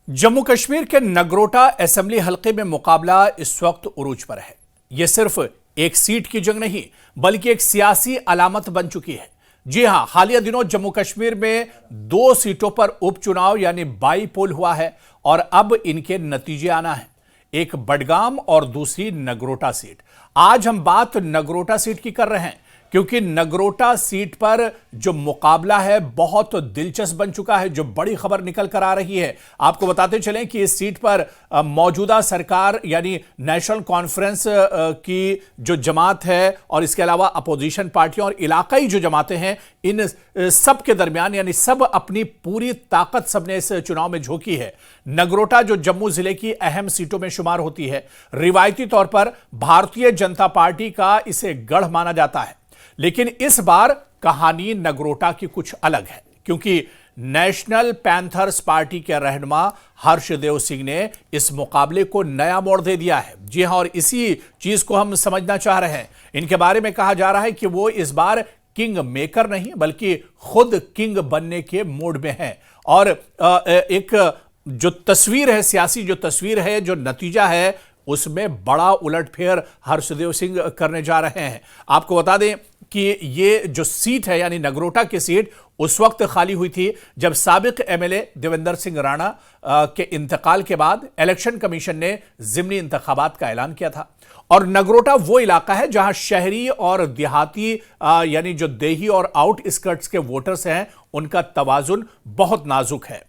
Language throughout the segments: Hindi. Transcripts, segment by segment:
जम्मू कश्मीर के नगरोटा असेंबली हलके में मुकाबला इस वक्त उरूज पर है। यह सिर्फ एक सीट की जंग नहीं बल्कि एक सियासी अलामत बन चुकी है। जी हां, हालिया दिनों जम्मू कश्मीर में 2 सीटों पर उपचुनाव यानी बाई पोल हुआ है और अब इनके नतीजे आना है। एक बडगाम और दूसरी नगरोटा सीट। आज हम बात नगरोटा सीट की कर रहे हैं क्योंकि नगरोटा सीट पर जो मुकाबला है बहुत दिलचस्प बन चुका है। जो बड़ी खबर निकल कर आ रही है, आपको बताते चलें कि इस सीट पर मौजूदा सरकार यानी नेशनल कॉन्फ्रेंस की जो जमात है और इसके अलावा अपोजिशन पार्टियों और इलाकाई जो जमातें हैं, इन सब के दरमियान यानी सब अपनी पूरी ताकत सबने इस चुनाव में झोंकी है। नगरोटा जो जम्मू जिले की अहम सीटों में शुमार होती है, रिवायती तौर पर भारतीय जनता पार्टी का इसे गढ़ माना जाता है, लेकिन इस बार कहानी नगरोटा की कुछ अलग है क्योंकि नेशनल पैंथर्स पार्टी के रहनुमा हर्षदेव सिंह ने इस मुकाबले को नया मोड़ दे दिया है। जी हां, और इसी चीज को हम समझना चाह रहे हैं। इनके बारे में कहा जा रहा है कि वो इस बार किंग मेकर नहीं बल्कि खुद किंग बनने के मूड में हैं और एक जो तस्वीर है, सियासी जो तस्वीर है, जो नतीजा है, उसमें बड़ा उलटफेर हर्षदेव सिंह करने जा रहे हैं। आपको बता दें कि ये जो सीट है यानी नगरोटा की सीट उस वक्त खाली हुई थी जब साबिक एमएलए देवेंद्र सिंह राणा के इंतकाल के बाद इलेक्शन कमीशन ने जिमनी इंतखाबात का ऐलान किया था। और नगरोटा वो इलाका है जहां शहरी और देहाती यानी जो देही और आउटस्कर्ट्स के वोटर्स हैं, उनका तवाजुन बहुत नाजुक है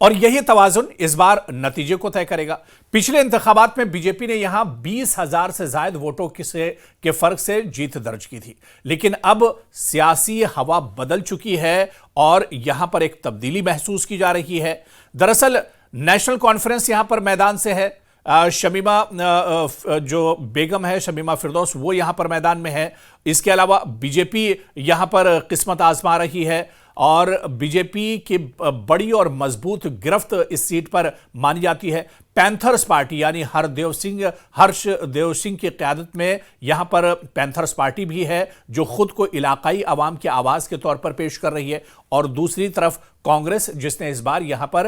और यही तवाजुन इस बार नतीजे को तय करेगा। पिछले इंतखाबात में बीजेपी ने यहां 20,000 से ज्यादा वोटों के फर्क से जीत दर्ज की थी, लेकिन अब सियासी हवा बदल चुकी है और यहां पर एक तब्दीली महसूस की जा रही है। दरअसल नेशनल कॉन्फ्रेंस यहां पर मैदान से है। शमीमा जो बेगम है, शमीमा फिरदौस, वो यहां पर मैदान में है। इसके अलावा बीजेपी यहां पर किस्मत आजमा रही है और बीजेपी की बड़ी और मजबूत गिरफ्त इस सीट पर मानी जाती है पैंथर्स पार्टी यानी हर्षदेव सिंह की क़यादत में। यहां पर पैंथर्स पार्टी भी है जो खुद को इलाकाई आवाम की आवाज के तौर पर पेश कर रही है और दूसरी तरफ कांग्रेस, जिसने इस बार यहां पर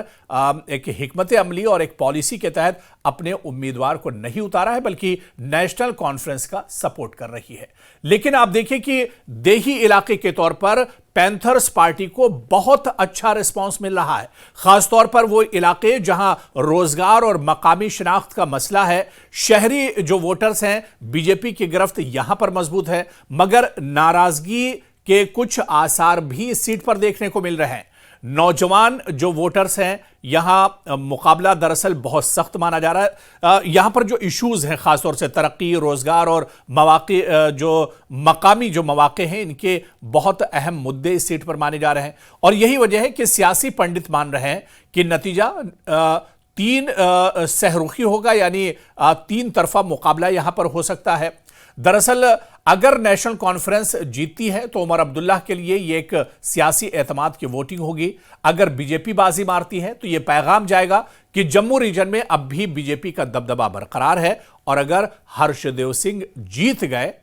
एक हिकमत अमली और एक पॉलिसी के तहत अपने उम्मीदवार को नहीं उतारा है बल्कि नेशनल कॉन्फ्रेंस का सपोर्ट कर रही है। लेकिन आप देखिए कि देही इलाके के तौर पर पैंथर्स पार्टी को बहुत अच्छा रिस्पांस मिल रहा है, खासतौर पर वो इलाके जहां रोजगार और मकामी शिनाख्त का मसला है। शहरी जो वोटर्स हैं, बीजेपी की गिरफ्त यहां पर मजबूत है, मगर नाराजगी के कुछ आसार भी इस सीट पर देखने को मिल रहे हैं। नौजवान जो वोटर्स हैं, यहां मुकाबला दरअसल बहुत सख्त माना जा रहा है। यहां पर जो इश्यूज हैं, खासतौर से तरक्की, रोजगार और मौके, जो मकामी जो मौके हैं, इनके बहुत अहम मुद्दे इस सीट पर माने जा रहे हैं और यही वजह है कि सियासी पंडित मान रहे हैं कि नतीजा 3 सहरुखी होगा यानी 3 तरफा मुकाबला यहां पर हो सकता है। दरअसल अगर नेशनल कॉन्फ्रेंस जीतती है तो उमर अब्दुल्ला के लिए यह एक सियासी एतमाद की वोटिंग होगी। अगर बीजेपी बाजी मारती है तो यह पैगाम जाएगा कि जम्मू रीजन में अब भी बीजेपी का दबदबा बरकरार है और अगर हर्षदेव सिंह जीत गए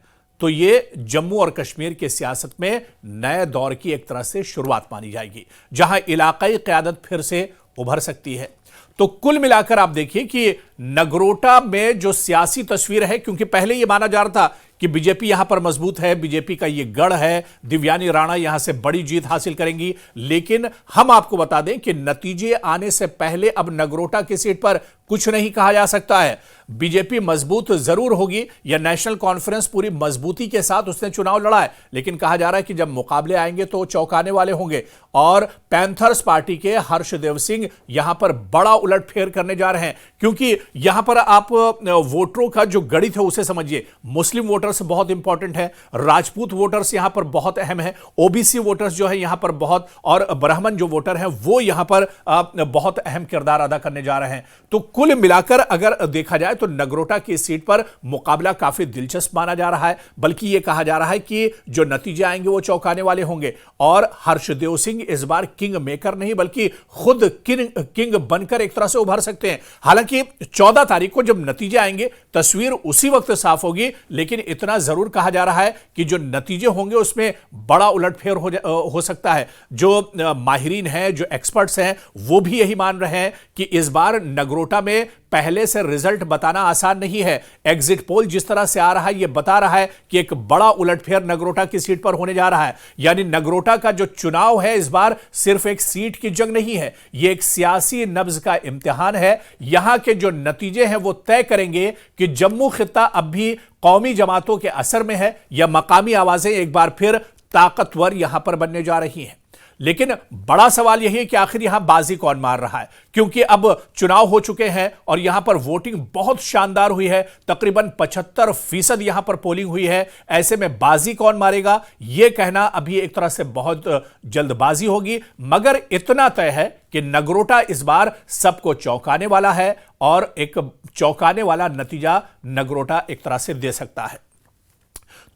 तो यह जम्मू और कश्मीर की सियासत में नए दौर की एक तरह से शुरुआत मानी जाएगी जहां इलाकाई क़यादत फिर से उभर सकती है। तो कुल मिलाकर आप देखिए कि नगरोटा में जो सियासी तस्वीर है, क्योंकि पहले यह माना जा रहा था कि बीजेपी यहां पर मजबूत है, बीजेपी का यह गढ़ है, दिव्यानी राणा यहां से बड़ी जीत हासिल करेंगी, लेकिन हम आपको बता दें कि नतीजे आने से पहले अब नगरोटा की सीट पर कुछ नहीं कहा जा सकता है। बीजेपी मजबूत जरूर होगी या नेशनल कॉन्फ्रेंस पूरी मजबूती के साथ उसने चुनाव लड़ा है, लेकिन कहा जा रहा है कि जब मुकाबले आएंगे तो चौंकाने वाले होंगे और पैंथर्स पार्टी के हर्षदेव सिंह यहां पर बड़ा उलटफेर करने जा रहे हैं। क्योंकि यहां पर आप वोटरों का जो गणित है उसे समझिए। मुस्लिम वोटर्स बहुत इंपॉर्टेंट है, राजपूत वोटर्स यहां पर बहुत अहम है, ओबीसी वोटर्स जो है यहां पर बहुत, और ब्राह्मण जो वोटर हैं वो यहां पर बहुत अहम किरदार अदा करने जा रहे हैं। तो कुल मिलाकर अगर देखा जाए तो नगरोटा की सीट पर मुकाबला काफी दिलचस्प माना जा रहा है, बल्कि यह कहा जा रहा है कि जो नतीजे आएंगे वो चौंकाने वाले होंगे और हर्षदेव सिंह इस बार किंग मेकर नहीं बल्कि खुद किंग बनकर एक तरह से उभर सकते हैं। हालांकि 14 तारीख को जब नतीजे आएंगे तस्वीर उसी वक्त साफ होगी, लेकिन इतना जरूर कहा जा रहा है कि जो नतीजे होंगे उसमें बड़ा उलटफेर हो सकता है। जो माहिरीन हैं, जो एक्सपर्ट्स हैं, वो भी यही मान रहे हैं कि इस बार नगरोटा में पहले से रिजल्ट बताना आसान नहीं है। एग्जिट पोल जिस तरह से आ रहा है यह बता रहा है कि एक बड़ा उलटफेर नगरोटा की सीट पर होने जा रहा है। यानी नगरोटा का जो चुनाव है इस बार सिर्फ एक सीट की जंग नहीं है, यह एक सियासी नब्ज का इम्तिहान है। यहां के जो नतीजे हैं वो तय करेंगे कि जम्मू खित्ता अब भी कौमी जमातों के असर में है या मकामी आवाजें एक बार फिर ताकतवर यहां पर बनने जा रही हैं। लेकिन बड़ा सवाल यही है कि आखिर यहां बाजी कौन मार रहा है, क्योंकि अब चुनाव हो चुके हैं और यहां पर वोटिंग बहुत शानदार हुई है। तकरीबन 75% यहां पर पोलिंग हुई है। ऐसे में बाजी कौन मारेगा यह कहना अभी एक तरह से बहुत जल्दबाजी होगी। मगर इतना तय है कि नगरोटा इस बार सबको चौंकाने वाला है और एक चौंकाने वाला नतीजा नगरोटा एक तरह से दे सकता है।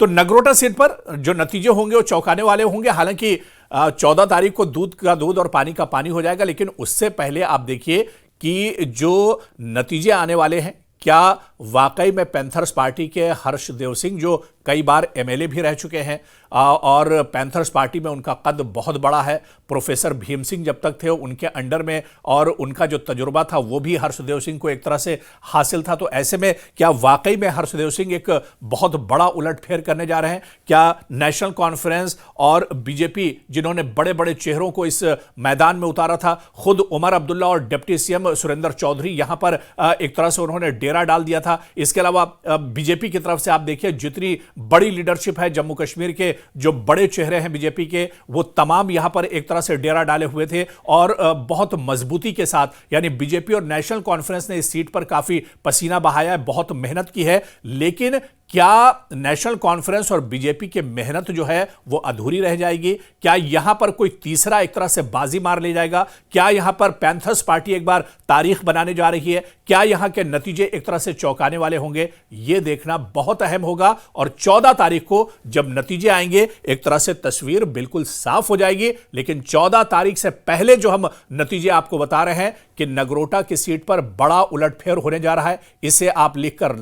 तो नगरोटा सीट पर जो नतीजे होंगे वो चौंकाने वाले होंगे। हालांकि 14 तारीख को दूध का दूध और पानी का पानी हो जाएगा, लेकिन उससे पहले आप देखिए कि जो नतीजे आने वाले हैं, क्या वाकई में पैंथर्स पार्टी के हर्षदेव सिंह, जो कई बार एमएलए भी रह चुके हैं और पैंथर्स पार्टी में उनका कद बहुत बड़ा है, प्रोफेसर भीम सिंह जब तक थे उनके अंडर में और उनका जो तजुर्बा था वो भी हर्षदेव सिंह को एक तरह से हासिल था। तो ऐसे में क्या वाकई में हर्षदेव सिंह एक बहुत बड़ा उलटफेर करने जा रहे हैं? क्या नेशनल कॉन्फ्रेंस और बीजेपी, जिन्होंने बड़े बड़े चेहरों को इस मैदान में उतारा था, खुद उमर अब्दुल्ला और डिप्टी सीएम सुरेंद्र चौधरी यहां पर एक तरह से उन्होंने डेरा डाल दिया था। इसके अलावा बीजेपी की तरफ से आप देखिए जितनी बड़ी लीडरशिप है जम्मू कश्मीर के, जो बड़े चेहरे हैं बीजेपी के, वो तमाम यहां पर एक तरह से डेरा डाले हुए थे और बहुत मजबूती के साथ, यानी बीजेपी और नेशनल कॉन्फ्रेंस ने इस सीट पर काफी पसीना बहाया है, बहुत मेहनत की है। लेकिन क्या नेशनल कॉन्फ्रेंस और बीजेपी की मेहनत जो है वो अधूरी रह जाएगी? क्या यहां पर कोई तीसरा एक तरह से बाजी मार ले जाएगा? क्या यहां पर पैंथर्स पार्टी एक बार तारीख बनाने जा रही है? क्या यहां के नतीजे एक तरह से चौंकाने वाले होंगे? यह देखना बहुत अहम होगा और 14 तारीख को जब नतीजे आएंगे एक तरह से तस्वीर बिल्कुल साफ हो जाएगी। लेकिन 14 तारीख से पहले जो हम नतीजे आपको बता रहे हैं कि नगरोटा की सीट पर बड़ा उलटफेर होने जा रहा है, इसे आप लिखकर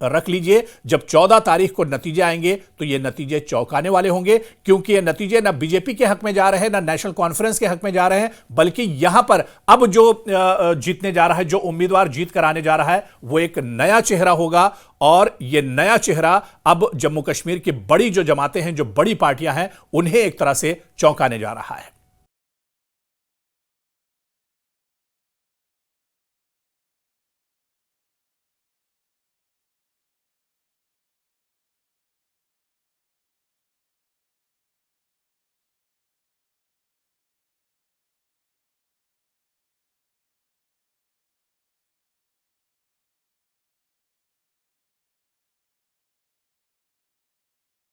रख लीजिए। जब 14 तारीख को नतीजे आएंगे तो ये नतीजे चौंकाने वाले होंगे, क्योंकि ये नतीजे ना बीजेपी के हक में जा रहे हैं, ना नेशनल कॉन्फ्रेंस के हक में जा रहे हैं, बल्कि यहां पर अब जो जीतने जा रहा है, जो उम्मीदवार जीत कर आने जा रहा है, वो एक नया चेहरा होगा। और ये नया चेहरा अब जम्मू कश्मीर की बड़ी जो जमातें हैं, जो बड़ी पार्टियां हैं, उन्हें एक तरह से चौंकाने जा रहा है।